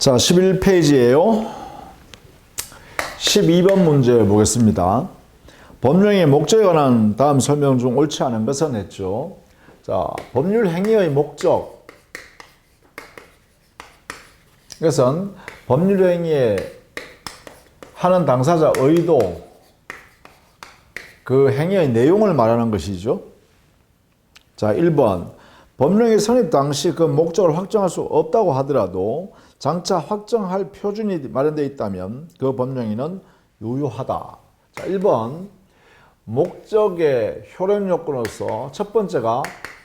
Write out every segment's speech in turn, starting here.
자, 11페이지예요. 12번 문제 보겠습니다. 법령의 목적에 관한 다음 설명 중 옳지 않은 것은 했죠. 자, 법률 행위의 목적. 이것은 법률 행위에 하는 당사자 의도, 그 행위의 내용을 말하는 것이죠. 자, 1번. 법령의 성립 당시 그 목적을 확정할 수 없다고 하더라도 장차 확정할 표준이 마련되어 있다면 그 법령에는 유효하다. 자, 1번. 목적의 효력 요건으로서 첫 번째가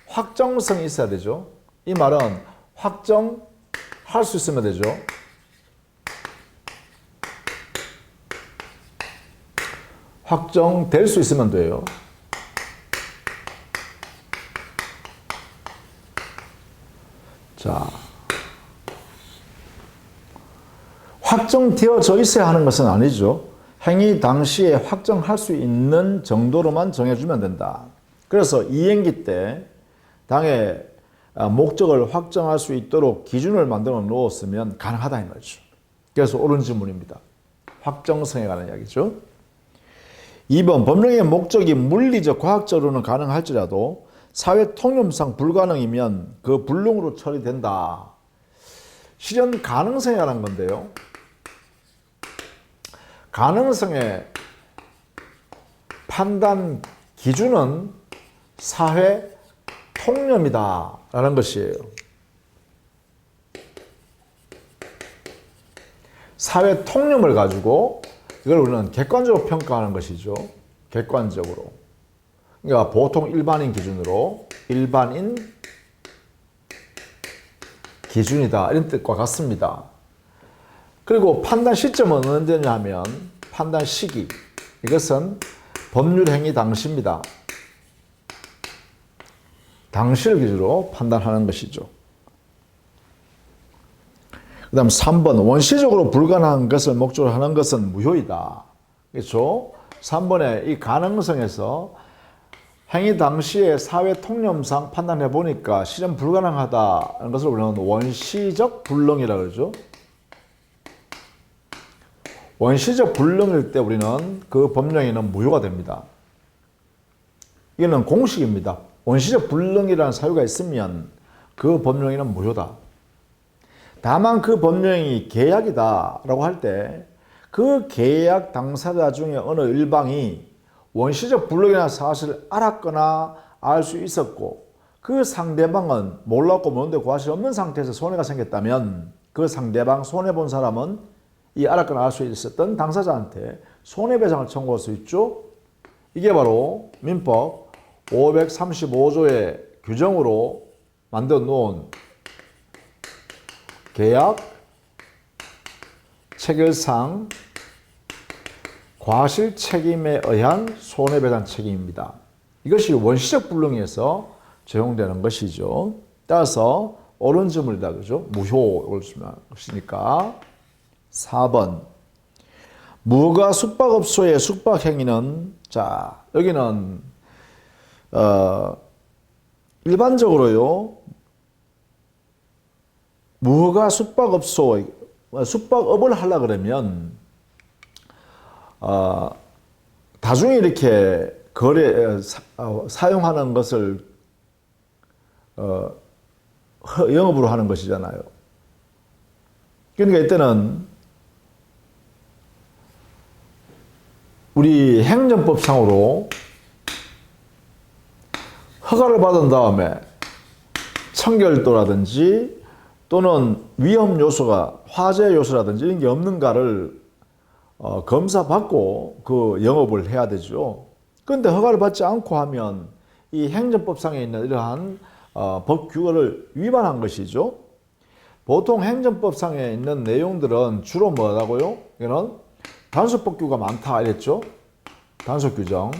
확정성이 있어야 되죠. 이 말은 확정할 수 있으면 되죠. 확정될 수 있으면 돼요. 자, 확정되어져 있어야 하는 것은 아니죠. 행위 당시에 확정할 수 있는 정도로만 정해주면 된다. 그래서 이행기 때 당의 목적을 확정할 수 있도록 기준을 만들어 놓았으면 가능하다 이 말이죠. 그래서 옳은 질문입니다. 확정성에 관한 이야기죠. 2번 법령의 목적이 물리적 과학적으로는 가능할지라도 사회 통념상 불가능이면 그 불능으로 처리된다. 실현 가능성에 관한 건데요. 가능성의 판단 기준은 사회 통념이다 라는 것이에요. 사회 통념을 가지고 이걸 우리는 객관적으로 평가하는 것이죠. 객관적으로. 그러니까 보통 일반인 기준으로 일반인 기준이다 이런 뜻과 같습니다. 그리고 판단 시점은 언제냐 하면 판단 시기, 이것은 법률 행위 당시입니다. 당시를 기준으로 판단하는 것이죠. 그 다음 3번 원시적으로 불가능한 것을 목적으로 하는 것은 무효이다. 그렇죠? 3번의 이 가능성에서 행위 당시에 사회 통념상 판단해 보니까 실현 불가능하다는 것을 우리는 원시적 불능이라고 그러죠. 원시적 불능일 때 우리는 그 법령에는 무효가 됩니다. 이거는 공식입니다. 원시적 불능이라는 사유가 있으면 그 법령에는 무효다. 다만 그 법령이 계약이다 라고 할 때 그 계약 당사자 중에 어느 일방이 원시적 불능이라는 사실을 알았거나 알 수 있었고 그 상대방은 몰랐고 모르는데 과실이 없는 상태에서 손해가 생겼다면 그 상대방 손해본 사람은 이 알았거나 알 수 있었던 당사자한테 손해배상을 청구할 수 있죠. 이게 바로 민법 535조의 규정으로 만들어 놓은 계약 체결상 과실 책임에 의한 손해배상 책임입니다. 이것이 원시적 불능에서 적용되는 것이죠. 따라서 옳은 질문이다. 그죠? 무효 것이니까. 4번. 무허가 숙박업소의 숙박행위는, 자, 여기는, 일반적으로요, 무허가 숙박업소, 숙박업을 하려고 그러면, 다중에 이렇게 사용하는 것을, 영업으로 하는 것이잖아요. 그러니까 이때는 우리 행정법상으로 허가를 받은 다음에 청결도라든지 또는 위험 요소가 화재 요소라든지 이런 게 없는가를 검사받고 그 영업을 해야 되죠. 그런데 허가를 받지 않고 하면 이 행정법상에 있는 이러한 법 규칙을 위반한 것이죠. 보통 행정법상에 있는 내용들은 주로 뭐라고요? 이거는 단속법규가 많다 이랬죠. 단속규정.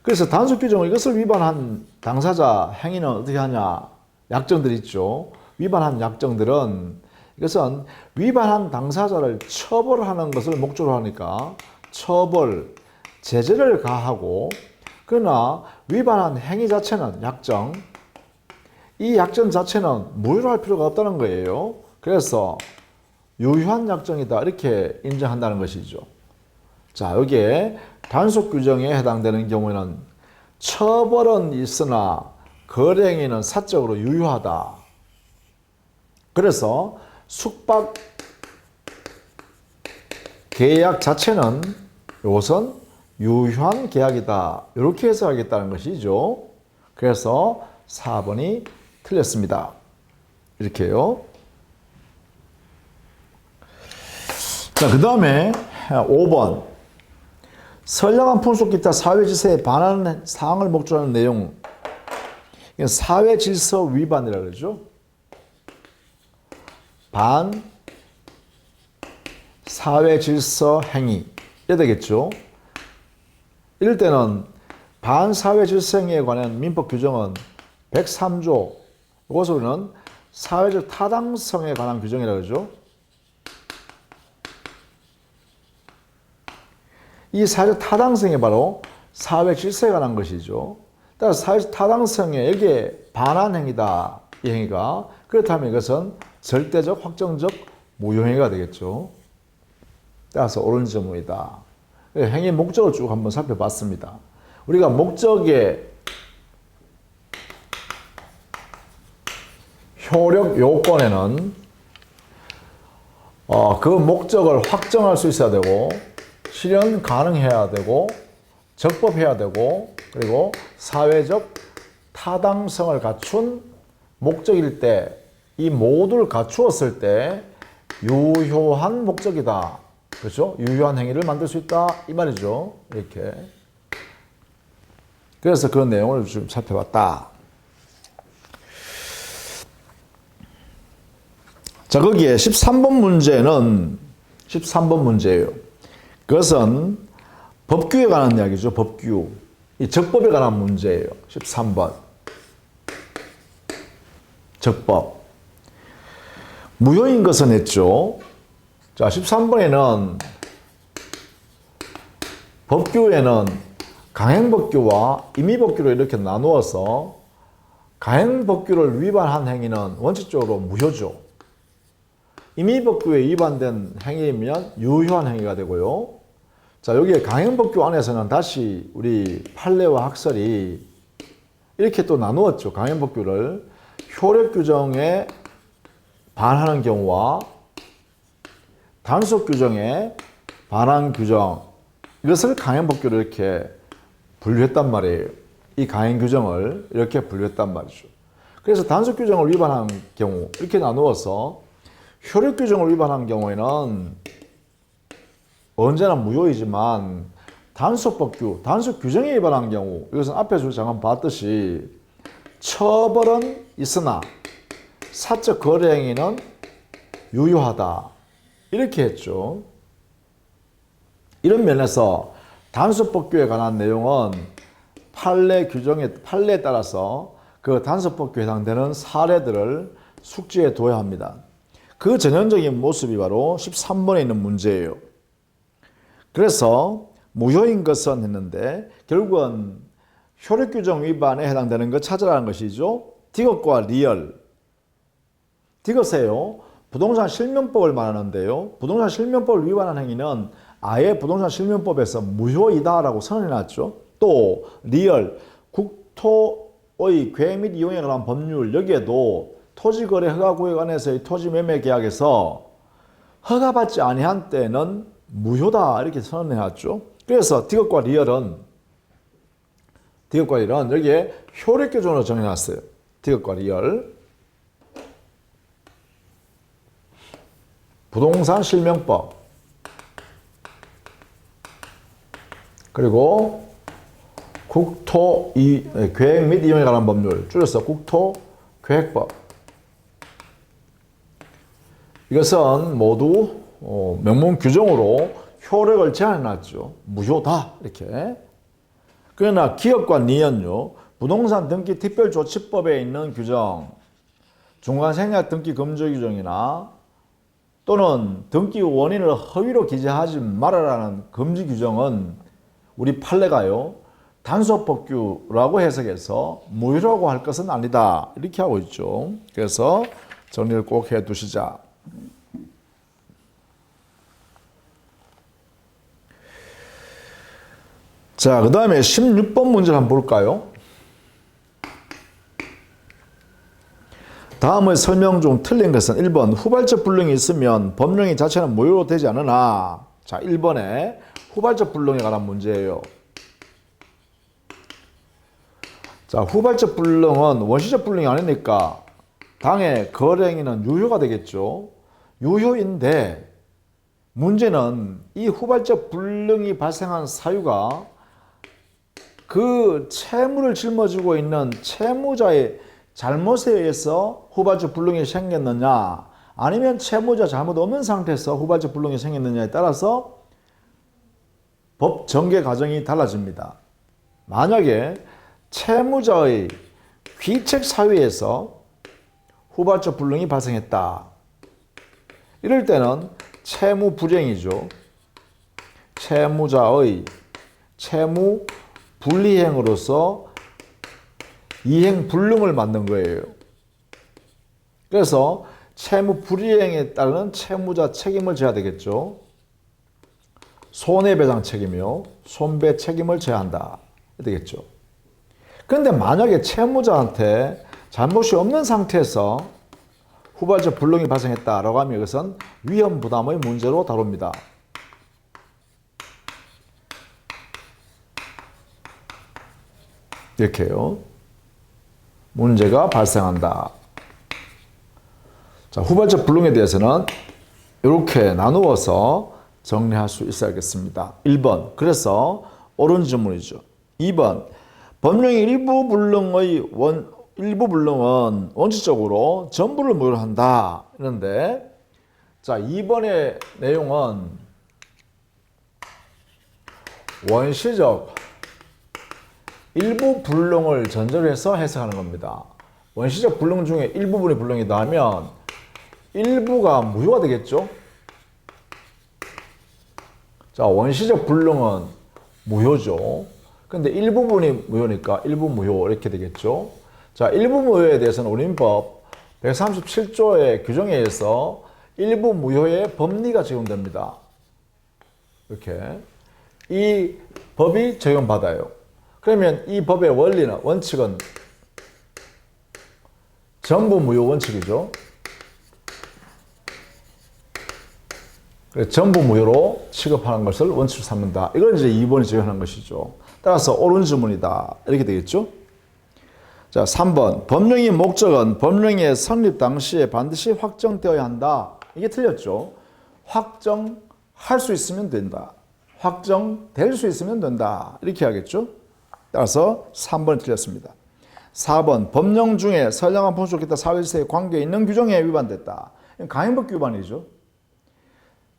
그래서 단속규정을 이것을 위반한 당사자 행위는 어떻게 하냐? 약정들이 있죠. 위반한 약정들은 이것은 위반한 당사자를 처벌하는 것을 목적으로 하니까 처벌, 제재를 가하고, 그러나 위반한 행위 자체는 약정, 이 약정 자체는 무효로 할 필요가 없다는 거예요. 그래서 유효한 약정이다 이렇게 인정한다는 것이죠. 자, 여기에 단속 규정에 해당되는 경우에는 처벌은 있으나 거래 행위는 사적으로 유효하다. 그래서 숙박 계약 자체는 이것은 유효한 계약이다. 이렇게 해석하겠다는 것이죠. 그래서 4번이 틀렸습니다. 이렇게요. 자, 그 다음에 5번. 선량한 풍속 기타 사회질서에 반하는 사항을 목적으로 하는 내용. 이건 사회질서 위반이라고 그러죠. 반 사회질서 행위. 이래 되겠죠. 이럴 때는 반사회질서 행위에 관한 민법 규정은 103조. 이것으로는 사회적 타당성에 관한 규정이라고 그러죠. 이 사회적 타당성이 바로 사회 질서에 관한 것이죠. 따라서 사회적 타당성에 여기에 반한 행위다. 이 행위가. 그렇다면 이것은 절대적, 확정적 무효행위가 되겠죠. 따라서 옳은 지점이다. 행위 목적을 쭉 한번 살펴봤습니다. 우리가 목적의 효력 요건에는 그 목적을 확정할 수 있어야 되고 실현 가능해야 되고 적법해야 되고 그리고 사회적 타당성을 갖춘 목적일 때 이 모두를 갖추었을 때 유효한 목적이다. 그렇죠? 유효한 행위를 만들 수 있다. 이 말이죠. 이렇게. 그래서 그런 내용을 좀 살펴봤다. 자, 거기에 13번 문제예요. 그것은 법규에 관한 이야기죠. 법규. 이 적법에 관한 문제예요. 13번. 적법. 무효인 것은 했죠. 자, 13번에는 법규에는 강행법규와 임의법규로 이렇게 나누어서 강행법규를 위반한 행위는 원칙적으로 무효죠. 임의법규에 위반된 행위이면 유효한 행위가 되고요. 자, 여기에 강행법규 안에서는 다시 우리 판례와 학설이 이렇게 또 나누었죠. 강행법규를 효력규정에 반하는 경우와 단속규정에 반한 규정, 이것을 강행법규로 이렇게 분류했단 말이에요. 이 강행규정을 이렇게 분류했단 말이죠. 그래서 단속규정을 위반한 경우 이렇게 나누어서 효력규정을 위반한 경우에는 언제나 무효이지만 단속법규, 단속규정에 위반한 경우 이것은 앞에서 잠깐 봤듯이 처벌은 있으나 사적 거래 행위는 유효하다. 이렇게 했죠. 이런 면에서 단속법규에 관한 내용은 판례에 따라서 그 단속법규에 해당되는 사례들을 숙지해 둬야 합니다. 그 전형적인 모습이 바로 13번에 있는 문제예요. 그래서 무효인 것은 했는데 결국은 효력규정 위반에 해당되는 것 찾으라는 것이죠. 디귿과 리얼. 디귿에요. 부동산 실명법을 말하는데요. 부동산 실명법을 위반한 행위는 아예 부동산 실명법에서 무효이다라고 선언해놨죠. 또 리얼, 국토의 계획 및 이용에 관한 법률 여기에도 토지거래 허가구역안에서의 토지매매계약에서 허가받지 아니한 때는 무효다 이렇게 선언해놨죠. 그래서 디귿과 리얼은 여기에 효력규정으로 정해놨어요. 디귿과 리얼. 부동산 실명법 그리고 국토 계획 및 이용에 관한 법률 줄여서 국토계획법. 이것은 모두 명문 규정으로 효력을 제한해놨죠. 무효다 이렇게. 그러나 기업과 니은요. 부동산 등기 특별조치법에 있는 규정, 중간생략 등기 금지 규정이나 또는 등기 원인을 허위로 기재하지 말아라는 금지 규정은 우리 판례가요. 단속법규라고 해석해서 무효라고 할 것은 아니다. 이렇게 하고 있죠. 그래서 정리를 꼭 해 두시자. 자, 그 다음에 16번 문제를 한번 볼까요? 다음의 설명 중 틀린 것은 1번 후발적 불능이 있으면 법령이 자체는 무효로 되지 않으나, 자 1번에 후발적 불능에 관한 문제예요. 자, 후발적 불능은 원시적 불능이 아니니까 당의 거래행위는 유효가 되겠죠. 유효인데 문제는 이 후발적 불능이 발생한 사유가 그 채무를 짊어지고 있는 채무자의 잘못에 의해서 후발적 불능이 생겼느냐, 아니면 채무자 잘못 없는 상태에서 후발적 불능이 생겼느냐에 따라서 법 전개 과정이 달라집니다. 만약에 채무자의 귀책 사유에서 후발적 불능이 발생했다. 이럴 때는 채무 불이행이죠. 채무자의 채무 불이행으로서 이행 불능을 만든 거예요. 그래서 채무 불이행에 따른 채무자 책임을 져야 되겠죠. 손해배상 책임이요. 손배 책임을 져야 한다. 되겠죠. 그런데 만약에 채무자한테 잘못이 없는 상태에서 후발적 불능이 발생했다라고 하면 이것은 위험 부담의 문제로 다룹니다. 이렇게요. 문제가 발생한다. 자, 후발적 불능에 대해서는 이렇게 나누어서 정리할 수 있어야겠습니다. 1번, 그래서 옳은 질문이죠. 2번, 법령의 일부 불능은 원칙적으로 전부를 무효로 한다. 이런데, 자, 2번의 내용은 원시적 일부 불능을 전제로 해서 해석하는 겁니다. 원시적 불능 중에 일부분이 불능이다 하면 일부가 무효가 되겠죠? 자, 원시적 불능은 무효죠. 근데 일부분이 무효니까 일부 무효 이렇게 되겠죠. 자, 일부 무효에 대해서는 우린법 137조의 규정에 의해서 일부 무효의 법리가 적용됩니다. 이렇게 이 법이 적용받아요. 그러면 이 법의 원리는, 원칙은 전부 무효 원칙이죠. 전부 무효로 취급하는 것을 원칙으로 삼는다. 이걸 이제 2번이 적용하는 것이죠. 따라서 옳은 질문이다. 이렇게 되겠죠. 자, 3번. 법령의 목적은 법령의 성립 당시에 반드시 확정되어야 한다. 이게 틀렸죠. 확정할 수 있으면 된다. 확정될 수 있으면 된다. 이렇게 하겠죠. 따라서 3번이 틀렸습니다. 4번. 법령 중에 선량한 풍속에 있다 사회질서에 관계에 있는 규정에 위반됐다. 강행법규 위반이죠.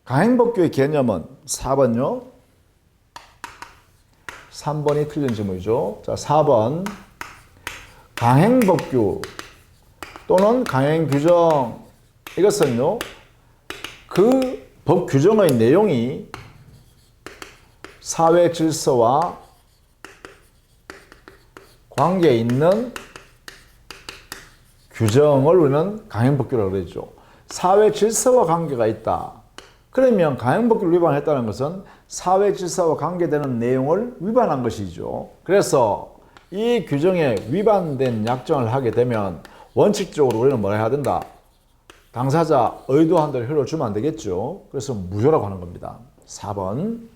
강행법규의 개념은 4번요. 3번이 틀린 질문이죠. 자, 4번. 강행법규 또는 강행규정, 이것은요, 그 법 규정의 내용이 사회 질서와 관계에 있는 규정을 우리는 강행법규라고 그러죠. 사회 질서와 관계가 있다. 그러면 강행법규를 위반했다는 것은 사회 질서와 관계되는 내용을 위반한 것이죠. 그래서 이 규정에 위반된 약정을 하게 되면 원칙적으로 우리는 뭐라 해야 된다? 당사자 의도한 대로 효력을 주면 안 되겠죠. 그래서 무효라고 하는 겁니다. 4번.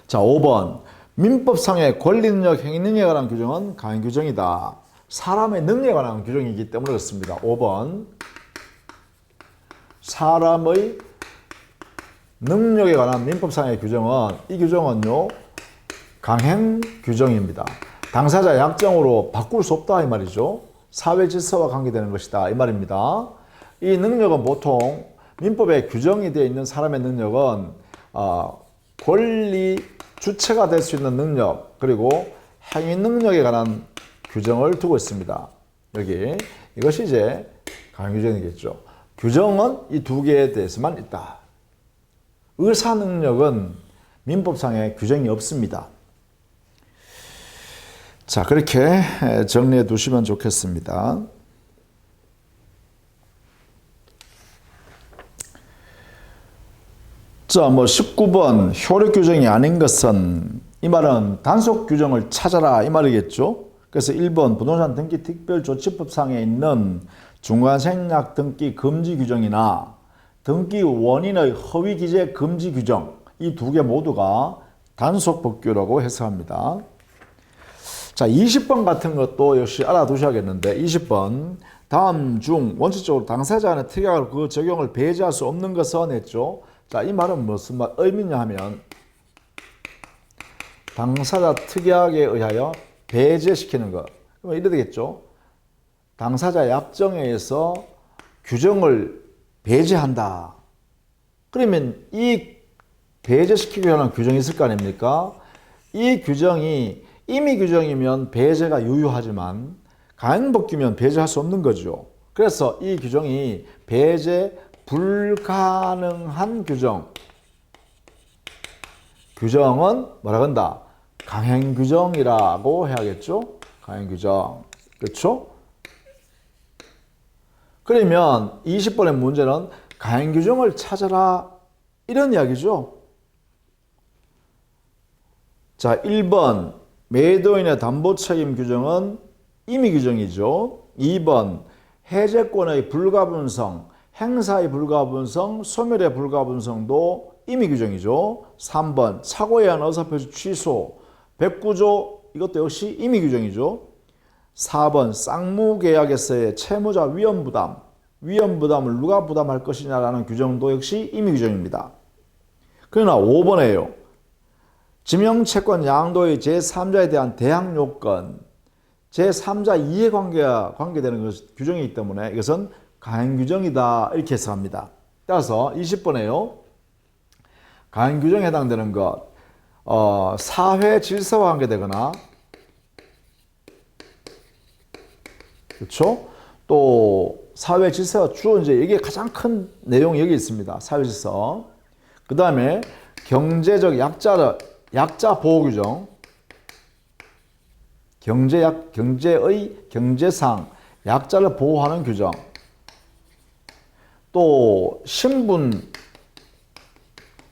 자, 5번. 민법상의 권리 능력, 행위 능력에 관한 규정은 강행 규정이다. 사람의 능력에 관한 규정이기 때문에 그렇습니다. 5번. 사람의 능력에 관한 민법상의 규정은, 이 규정은요, 강행 규정입니다. 당사자 약정으로 바꿀 수 없다 이 말이죠. 사회 질서와 관계되는 것이다 이 말입니다. 이 능력은 보통 민법에 규정이 되어 있는 사람의 능력은 권리 주체가 될 수 있는 능력, 그리고 행위 능력에 관한 규정을 두고 있습니다. 여기 이것이 이제 강행 규정이겠죠. 규정은 이 두 개에 대해서만 있다. 의사 능력은 민법상에 규정이 없습니다. 자, 그렇게 정리해 두시면 좋겠습니다. 자, 19번 효력 규정이 아닌 것은 이 말은 단속 규정을 찾아라 이 말이겠죠. 그래서 1번 부동산 등기 특별조치법상에 있는 중과생략 등기 금지 규정이나 등기 원인의 허위 기재 금지 규정 이 두 개 모두가 단속 법규라고 해석합니다. 자, 20번 같은 것도 역시 알아두셔야겠는데 20번 다음 중 원칙적으로 당사자 간의 특약을 그 적용을 배제할 수 없는 것은 했죠. 자, 이 말은 무슨 의미냐 하면 당사자 특약에 의하여 배제시키는 것. 그러면 이래 되겠죠. 당사자 약정에 의해서 규정을 배제한다. 그러면 이 배제시키기 위한 규정이 있을 거 아닙니까? 이 규정이 임의 규정이면 배제가 유효하지만 가행법규면 배제할 수 없는 거죠. 그래서 이 규정이 배제 불가능한 규정. 규정은 뭐라 한다? 강행규정이라고 해야겠죠? 강행규정. 그렇죠? 그러면 20번의 문제는 강행규정을 찾아라 이런 이야기죠. 자, 1번 매도인의 담보책임 규정은 임의규정이죠. 2번 해제권의 불가분성, 행사의 불가분성, 소멸의 불가분성도 임의규정이죠. 3번 사고에 의한 의사표시 취소, 109조 이것도 역시 임의규정이죠. 4번 쌍무계약에서의 채무자 위험부담, 위험부담을 누가 부담할 것이냐라는 규정도 역시 임의규정입니다. 그러나 5번에요. 지명채권 양도의 제3자에 대한 대항요건, 제3자 이해관계와 관계되는 규정이 있기 때문에 이것은 가행규정이다 이렇게 해석합니다. 따라서 20번에요. 가행규정에 해당되는 것, 사회 질서와 관계되거나 그렇죠? 또 사회 질서가 주로 이제 이게 가장 큰 내용이 여기 있습니다. 사회 질서. 그 다음에 경제적 약자 보호 규정, 경제의 경제상 약자를 보호하는 규정, 또 신분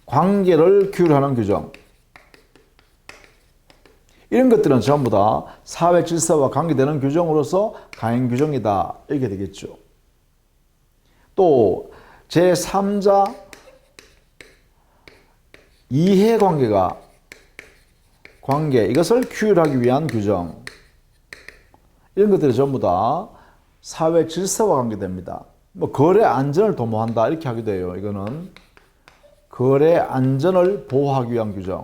관계를 규율하는 규정. 이런 것들은 전부 다 사회 질서와 관계되는 규정으로서 가행 규정이다 이렇게 되겠죠. 또 제3자 이해관계가 관계 이것을 규율하기 위한 규정. 이런 것들이 전부 다 사회 질서와 관계됩니다. 뭐 거래 안전을 도모한다 이렇게 하기도 해요. 이거는 거래 안전을 보호하기 위한 규정.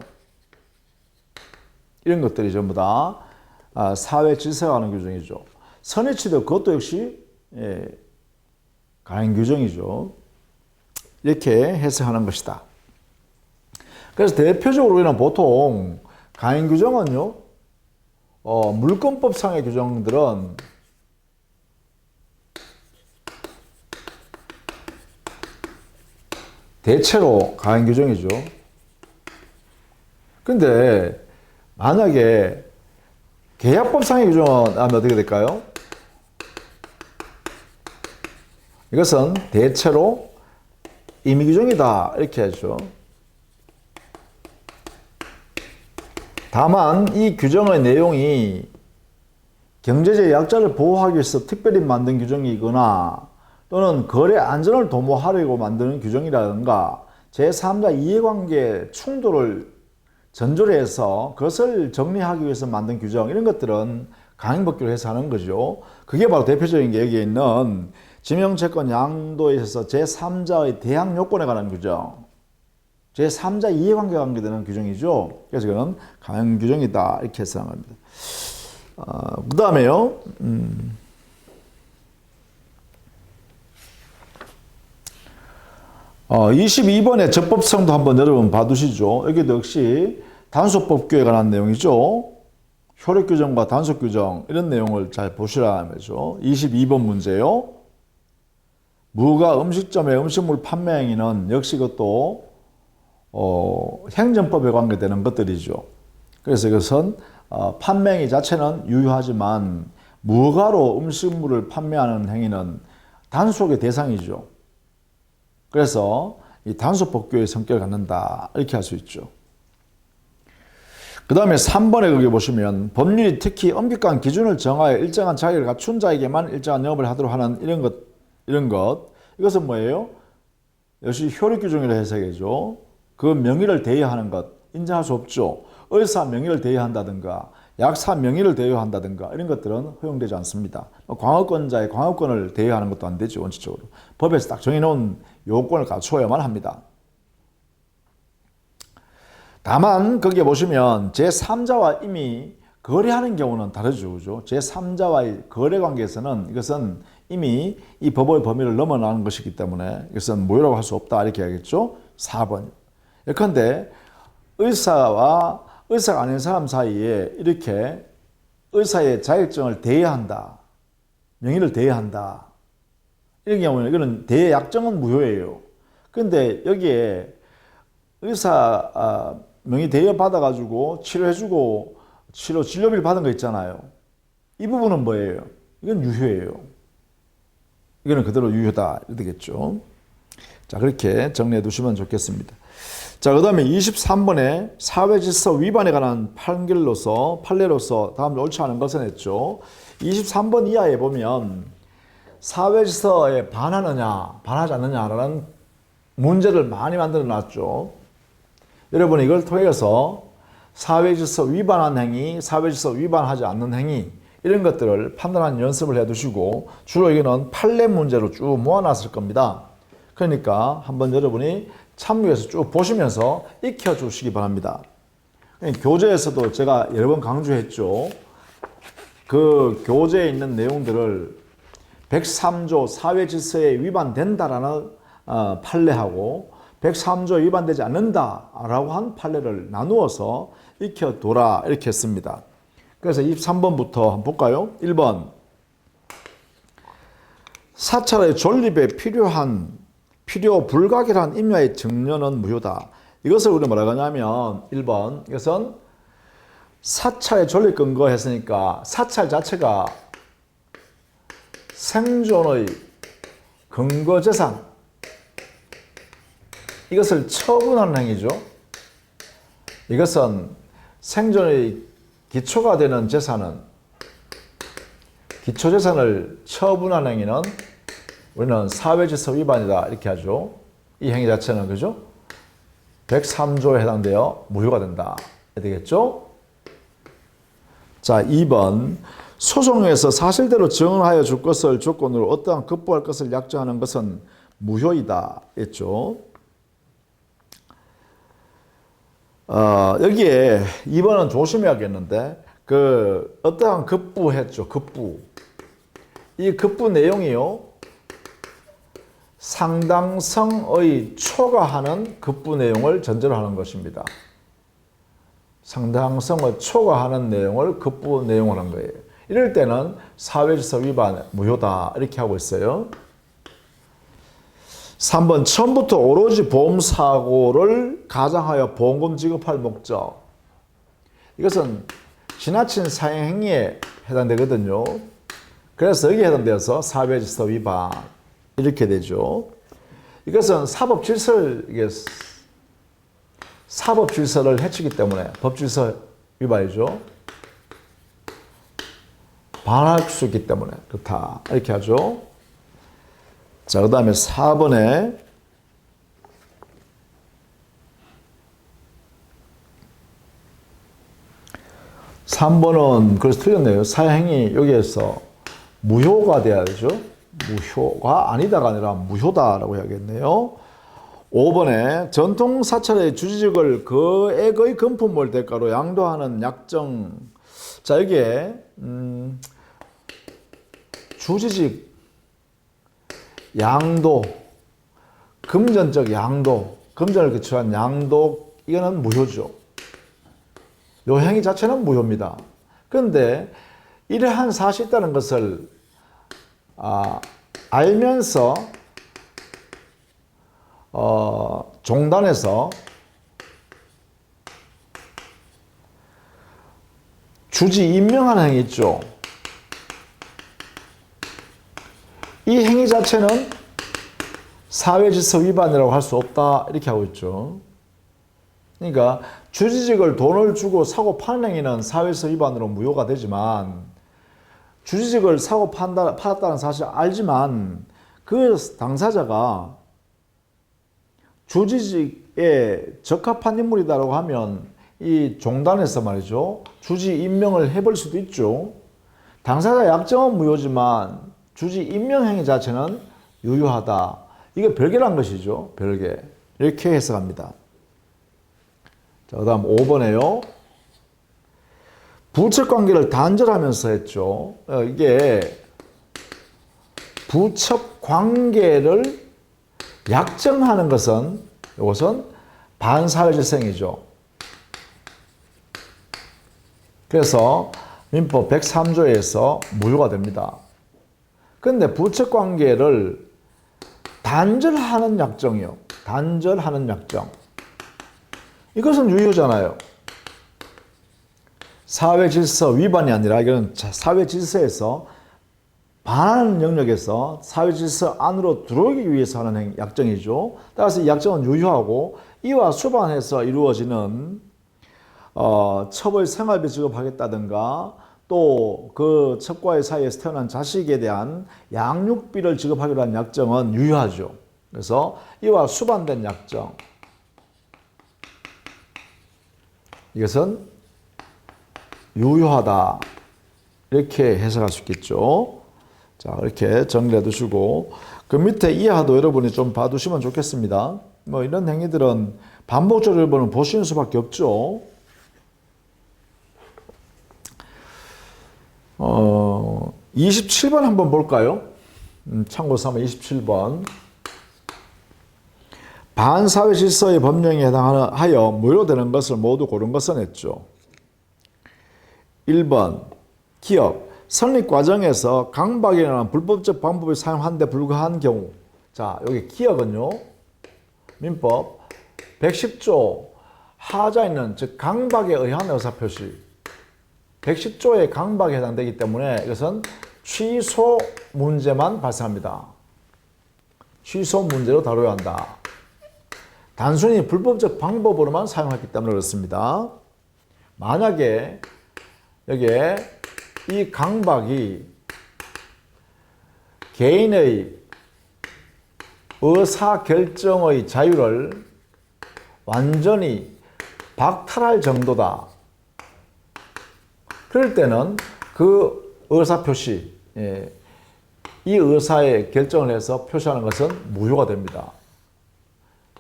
이런 것들이 전부 다 사회 질서와 관한 규정이죠. 선의치도 그것도 역시 가행 규정이죠. 이렇게 해석하는 것이다. 그래서 대표적으로 우리는 보통 가행 규정은요, 물권법상의 규정들은 대체로 가행 규정이죠. 근데 만약에 계약법상의 규정은 하면 어떻게 될까요? 이것은 대체로 임의규정이다 이렇게 하죠. 다만 이 규정의 내용이 경제적 약자를 보호하기 위해서 특별히 만든 규정이거나 또는 거래 안전을 도모하려고 만드는 규정이라든가 제3자 이해관계 충돌을 전조를 해서 그것을 정리하기 위해서 만든 규정 이런 것들은 강행법규로 해서 하는 거죠. 그게 바로 대표적인 게 여기에 있는 지명채권 양도에 있어서 제3자의 대항요건에 관한 규정, 제3자 이해관계와 관계되는 규정이죠. 그래서 이거는 강행규정이다 이렇게 해석하는 겁니다. 그 다음에요. 22번의 적법성도 한번 여러분 봐두시죠. 여기도 역시 단속법규에 관한 내용이죠. 효력규정과 단속규정 이런 내용을 잘 보시라 하면서 22번 문제요. 무가 음식점의 음식물 판매 행위는 역시 그것도 행정법에 관계되는 것들이죠. 그래서 이것은 판매 행위 자체는 유효하지만 무가로 음식물을 판매하는 행위는 단속의 대상이죠. 그래서 이 단속법규의 성격을 갖는다 이렇게 할 수 있죠. 그 다음에 3번에 거기 보시면 법률이 특히 엄격한 기준을 정하여 일정한 자격을 갖춘 자에게만 일정한 영업을 하도록 하는 이런 것. 이것은 뭐예요? 역시 효력 규정이라 해석이죠. 그 명의를 대여하는 것. 인정할 수 없죠. 의사 명의를 대여한다든가 약사 명의를 대여한다든가 이런 것들은 허용되지 않습니다. 광업권자의 광업권을 대여하는 것도 안 되죠. 원칙적으로. 법에서 딱 정해놓은 요건을 갖추어야만 합니다. 다만 거기에 보시면 제3자와 이미 거래하는 경우는 다르죠. 그죠? 제3자와의 거래 관계에서는 이것은 이미 이 법의 범위를 넘어나는 것이기 때문에 이것은 무효라고 할 수 없다 이렇게 하겠죠. 4번. 예컨대 의사가 아닌 사람 사이에 이렇게 의사의 자격증을 대여한다. 명의를 대여한다. 이런 경우는 이거는 대여 약정은 무효예요. 그런데 여기에 의사 명의 대여 받아가지고 치료해주고 진료비를 받은 거 있잖아요. 이 부분은 뭐예요? 이건 유효예요. 이거는 그대로 유효다. 이렇게 되겠죠. 자, 그렇게 정리해 두시면 좋겠습니다. 자, 그 다음에 23번에 사회질서 위반에 관한 판례로서 다음 옳지 않은 것은 했죠. 23번 이하에 보면 사회질서에 반하느냐, 반하지 않느냐라는 문제를 많이 만들어 놨죠. 여러분 이걸 통해서 사회질서 위반한 행위, 사회질서 위반하지 않는 행위 이런 것들을 판단하는 연습을 해두시고 주로 이거는 판례 문제로 쭉 모아놨을 겁니다. 그러니까 한번 여러분이 참고해서 쭉 보시면서 익혀주시기 바랍니다. 교재에서도 제가 여러 번 강조했죠. 그 교재에 있는 내용들을 103조 사회질서에 위반된다라는 판례하고 103조 위반되지 않는다라고 한 판례를 나누어서 익혀둬라 이렇게 했습니다. 그래서 23번부터 한번 볼까요? 1번 사찰의 존립에 필요 불가결한 임야의 증여는 무효다. 이것을 우리가 뭐라고 하냐면 1번 이것은 사찰의 존립 근거했으니까 사찰 자체가 생존의 근거재산 이것을 처분하는 행위죠. 이것은 생존의 기초가 되는 재산은 기초재산을 처분하는 행위는 우리는 사회질서 위반이다 이렇게 하죠. 이 행위 자체는 그죠? 103조에 해당되어 무효가 된다. 되겠죠? 자, 2번 소송에서 사실대로 증언하여 줄 것을 조건으로 어떠한 급부할 것을 약정하는 것은 무효이다 했죠. 여기에 2번은 조심해야겠는데 어떠한 급부 했죠. 급부. 이 급부 내용이요. 상당성의 초과하는 급부 내용을 전제로 하는 것입니다. 상당성을 초과하는 내용을 급부 내용을 한 거예요. 이럴 때는 사회질서 위반 무효다 이렇게 하고 있어요. 3번 처음부터 오로지 보험사고를 가장하여 보험금 지급할 목적. 이것은 지나친 사행행위에 해당되거든요. 그래서 여기에 해당되어서 사회질서 위반 이렇게 되죠. 이것은 사법 질서를 해치기 때문에 법질서 위반이죠. 반할 수 있기 때문에 그렇다 이렇게 하죠. 자, 그 다음에 4번에 그래서 틀렸네요. 사행이 여기에서 무효가 돼야 되죠. 무효가 아니다가 아니라 무효다라고 해야겠네요. 5번에 전통 사찰의 주지직을 거액의 금품을 대가로 양도하는 약정. 자, 여기에 주지직 양도, 금전적 양도, 금전을 기초한 양도, 이거는 무효죠. 요 행위 자체는 무효입니다. 그런데 이러한 사실이 있다는 것을 알면서 종단에서 주지 임명하는 행위 있죠. 이 행위 자체는 사회질서 위반이라고 할 수 없다 이렇게 하고 있죠. 그러니까 주지직을 돈을 주고 사고 파는 행위는 사회서 위반으로 무효가 되지만 주지직을 사고 팔았다는 사실 알지만 그 당사자가 주지직에 적합한 인물이다라고 하면 이 종단에서 말이죠. 주지 임명을 해버릴 수도 있죠. 당사자 약정은 무효지만 주지 임명 행위 자체는 유효하다. 이게 별개란 것이죠. 별개. 이렇게 해석합니다. 자, 그 다음 5번에요. 부척관계를 단절하면서 했죠. 이게 부척관계를 약정하는 것은 이것은 반사회질성이죠. 그래서 민법 103조에서 무효가 됩니다. 그런데 부척관계를 단절하는 약정이요. 단절하는 약정. 이것은 유효잖아요. 사회질서 위반이 아니라 이건 사회질서에서 반하는 영역에서 사회질서 안으로 들어오기 위해서 하는 약정이죠. 따라서 이 약정은 유효하고 이와 수반해서 이루어지는 첩의 생활비 지급하겠다든가 또 그 첩과의 사이에서 태어난 자식에 대한 양육비를 지급하기로 한 약정은 유효하죠. 그래서 이와 수반된 약정, 이것은 유효하다 이렇게 해석할 수 있겠죠. 자, 이렇게 정리해 두시고 그 밑에 이하도 여러분이 좀 봐두시면 좋겠습니다. 뭐 이런 행위들은 반복적으로 여러분은 보시는 수밖에 없죠. 27번 한번 볼까요? 참고 삼아 27번. 반사회 질서의 법령에 해당하여 무효되는 것을 모두 고른 것은 했죠. 1번 기업 설립 과정에서 강박이라는 불법적 방법을 사용한 데 불과한 경우. 자, 여기 기업은요. 민법 110조 하자에 있는 즉 강박에 의한 의사표시 110조의 강박에 해당되기 때문에 이것은 취소 문제만 발생합니다. 취소 문제로 다뤄야 한다. 단순히 불법적 방법으로만 사용했기 때문에 그렇습니다. 만약에 여기에 이 강박이 개인의 의사결정의 자유를 완전히 박탈할 정도다. 그럴 때는 그 의사표시, 이 의사의 결정을 해서 표시하는 것은 무효가 됩니다.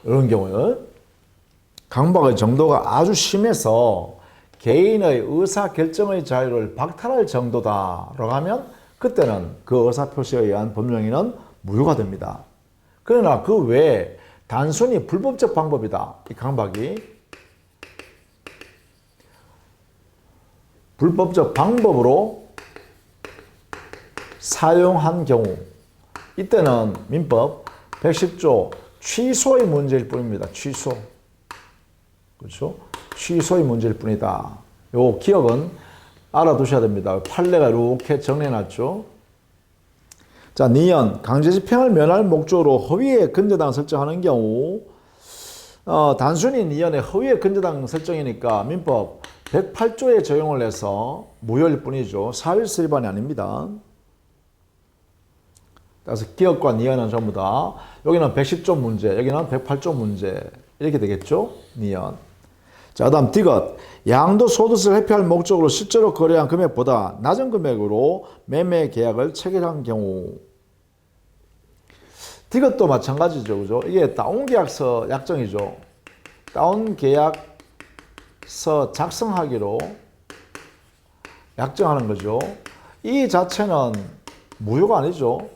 이런 경우는 강박의 정도가 아주 심해서 개인의 의사결정의 자유를 박탈할 정도다라고 하면 그때는 그 의사표시에 의한 법령에는 무효가 됩니다. 그러나 그 외에 단순히 불법적 방법이다. 이 강박이 불법적 방법으로 사용한 경우 이때는 민법 110조 취소의 문제일 뿐입니다. 취소. 그렇죠? 취소의 문제일 뿐이다. 요 기억은 알아두셔야 됩니다. 판례가 이렇게 정리해놨죠. 자, 니은 강제집행을 면할 목적으로 허위의 근저당 설정하는 경우 단순히 니은의 허위의 근저당 설정이니까 민법 108조에 적용을 해서 무효일 뿐이죠. 사회질서 위반이 아닙니다. 그래서 기억과 니은은 전부 다 여기는 110조 문제, 여기는 108조 문제 이렇게 되겠죠. 니은. 자, 다음 디귿. 양도소득세를 회피할 목적으로 실제로 거래한 금액보다 낮은 금액으로 매매 계약을 체결한 경우. 디귿도 마찬가지죠. 그죠? 이게 다운계약서 약정이죠. 다운계약서 작성하기로 약정하는 거죠. 이 자체는 무효가 아니죠.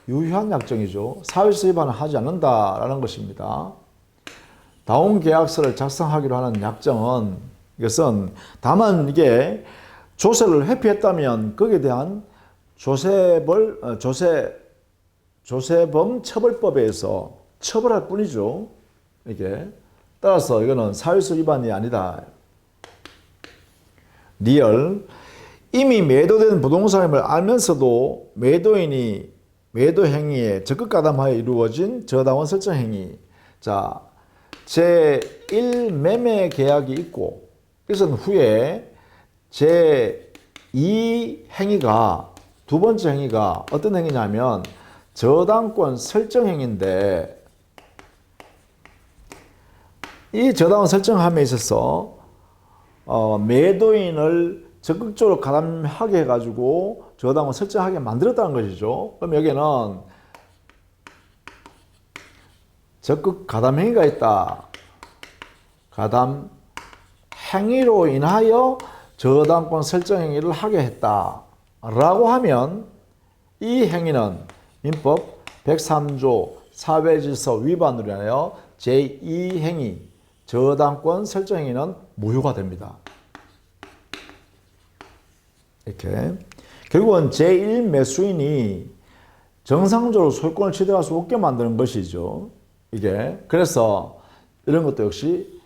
유효한 약정이죠. 사회질서 위반을 하지 않는다라는 것입니다. 다운계약서를 작성하기로 하는 약정은 이것은 다만 이게 조세를 회피했다면 거기에 대한 조세범 처벌법에 의해서 처벌할 뿐이죠. 이게 따라서 이거는 사회질서 위반이 아니다. 리얼 이미 매도된 부동산임을 알면서도 매도인이 매도 행위에 적극 가담하여 이루어진 저당원 설정 행위. 자, 제1 매매 계약이 있고 있은 후에 제2 행위가 두 번째 행위가 어떤 행위냐면 저당권 설정 행위인데 이 저당권 설정함에 있어서 매도인을 적극적으로 가담하게 해가지고 저당권 설정하게 만들었다는 것이죠. 그럼 여기는 적극 가담 행위가 있다. 가담 행위로 인하여 저당권 설정 행위를 하게 했다. 라고 하면 이 행위는 민법 103조 사회질서 위반으로 인하여 제2 행위 저당권 설정 행위는 무효가 됩니다. 이렇게 결국은 제1 매수인이 정상적으로 소유권을 취득할 수 없게 만드는 것이죠. 이게 그래서 이런 것도 역시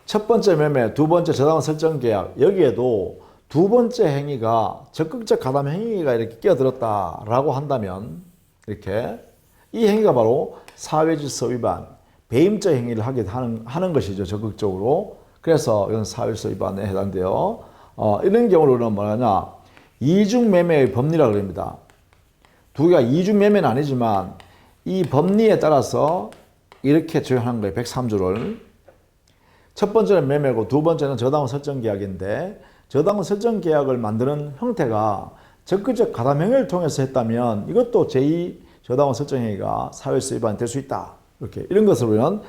첫 번째 매매, 두 번째 저당권 설정 계약 여기에도 두 번째 행위가 적극적 가담 행위가 이렇게 끼어들었다라고 한다면 이렇게 이 행위가 바로 사회질서 위반, 배임죄 행위를 하게 하는 것이죠. 적극적으로. 그래서 이건 사회질서 위반에 해당돼요. 이런 경우로는 뭐냐냐 이중 매매의 법리라고 합니다. 두 개가 이중 매매는 아니지만 이 법리에 따라서 이렇게 적용하는 거예요. 103조를. 첫 번째는 매매고 두 번째는 저당권 설정 계약인데 저당권 설정 계약을 만드는 형태가 적극적 가담 행위를 통해서 했다면 이것도 제2 저당권 설정 행위가 사회질서 위반이 될 수 있다. 이렇게 이런 것을 우리는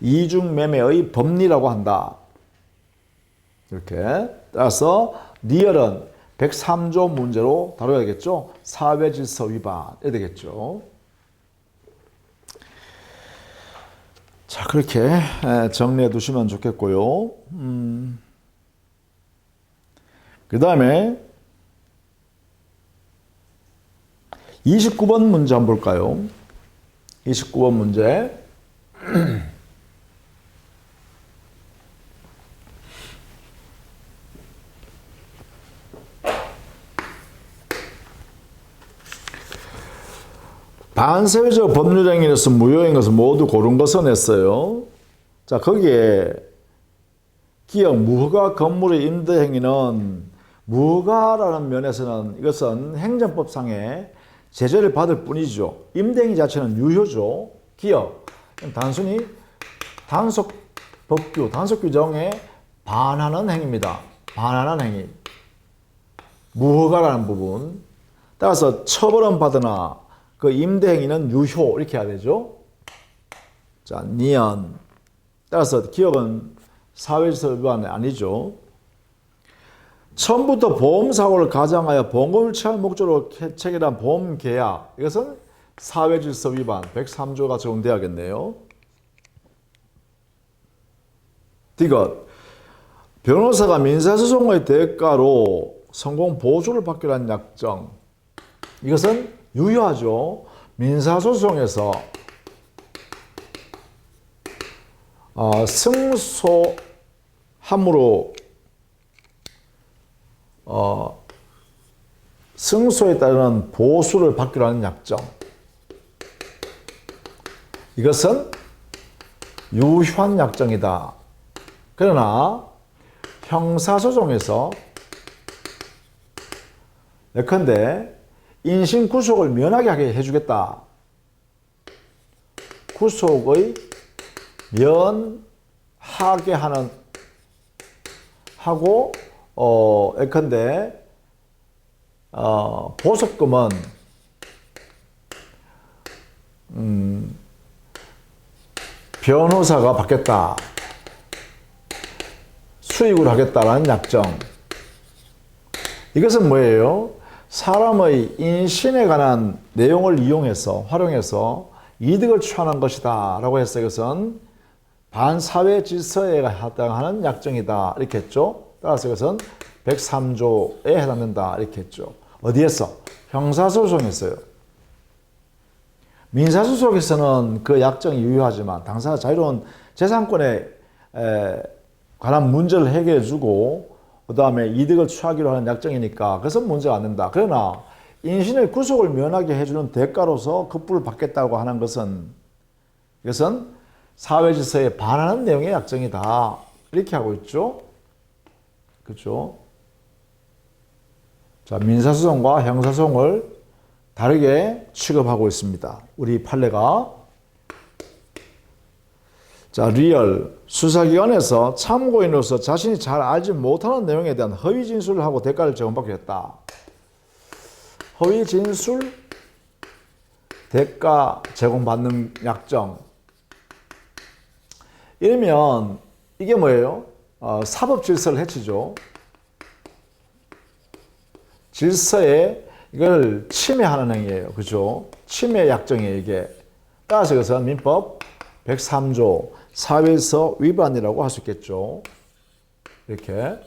이중 매매의 법리라고 한다. 이렇게 따라서 리얼은 103조 문제로 다뤄야겠죠. 사회질서 위반이 되겠죠. 자, 그렇게 정리해 두시면 좋겠고요. 그 다음에 29번 문제 한번 볼까요? 29번 문제. 반사회적 법률행위로서 무효인 것을 모두 고른 것은 했어요. 자, 거기에 기억 무허가 건물의 임대 행위는 무허가라는 면에서는 이것은 행정법상의 제재를 받을 뿐이죠. 임대 행위 자체는 유효죠. 기억 단순히 단속 법규, 단속 규정에 반하는 행위입니다. 반하는 행위. 무허가라는 부분. 따라서 처벌은 받으나 그 임대 행위는 유효 이렇게 해야 되죠. 자, 니은. 따라서 기업은 사회질서 위반이 아니죠. 처음부터 보험사고를 가장하여 보험금을 취할 목적으로 체결한 보험계약 이것은 사회질서 위반 103조가 적용돼야겠네요. 디귿 변호사가 민사소송의 대가로 성공 보조를 받기로 한 약정 이것은 유효하죠. 민사소송에서 승소함으로 승소에 따르는 보수를 받기로 하는 약정 이것은 유효한 약정이다. 그러나 형사소송에서 예컨대 인신 구속을 면하게 하게 해주겠다. 구속의 면하게 하는 하고 예컨대 보석금은 변호사가 받겠다. 수익으로 하겠다라는 약정. 이것은 뭐예요? 사람의 인신에 관한 내용을 이용해서 활용해서 이득을 취하는 것이다 라고 해서 이것은 반사회 질서에 해당하는 약정이다 이렇게 했죠. 따라서 이것은 103조에 해당된다 이렇게 했죠. 어디에서? 형사소송에서요. 민사소송에서는 그 약정이 유효하지만 당사자 자유로운 재산권에 관한 문제를 해결해주고 그 다음에 이득을 취하기로 하는 약정이니까 그것은 문제가 안 된다. 그러나 인신의 구속을 면하게 해주는 대가로서 급부를 받겠다고 하는 것은 이것은 사회 질서에 반하는 내용의 약정이다. 이렇게 하고 있죠. 그렇죠? 자, 민사소송과 형사소송을 다르게 취급하고 있습니다. 우리 판례가. 자, 리얼. 수사기관에서 참고인으로서 자신이 잘 알지 못하는 내용에 대한 허위 진술을 하고 대가를 제공받게 했다. 허위 진술, 대가 제공받는 약정. 이러면 이게 뭐예요? 사법 질서를 해치죠. 질서에 이걸 침해하는 행위예요. 그죠? 침해 약정이에요, 이게. 따라서 이것은 민법 103조 사회질서 위반이라고 할 수 있겠죠. 이렇게.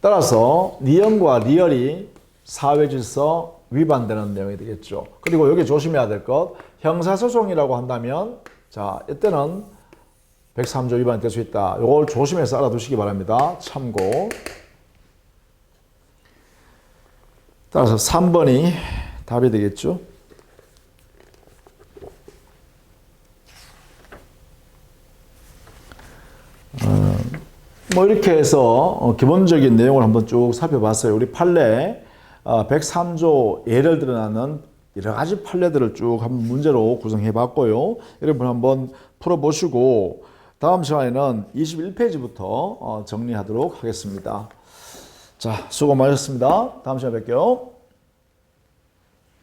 따라서 니언과 리얼이 사회질서 위반되는 내용이 되겠죠. 그리고 여기 조심해야 될 것, 형사소송이라고 한다면 자, 이때는 103조 위반이 될 수 있다. 이걸 조심해서 알아두시기 바랍니다. 참고. 따라서 3번이 답이 되겠죠. 뭐 이렇게 해서 기본적인 내용을 한번 쭉 살펴봤어요. 우리 판례 103조 예를 들어나는 여러 가지 판례들을 쭉 한번 문제로 구성해 봤고요. 여러분 한번 풀어보시고 다음 시간에는 21페이지부터 정리하도록 하겠습니다. 자, 수고 많으셨습니다. 다음 시간에 뵐게요.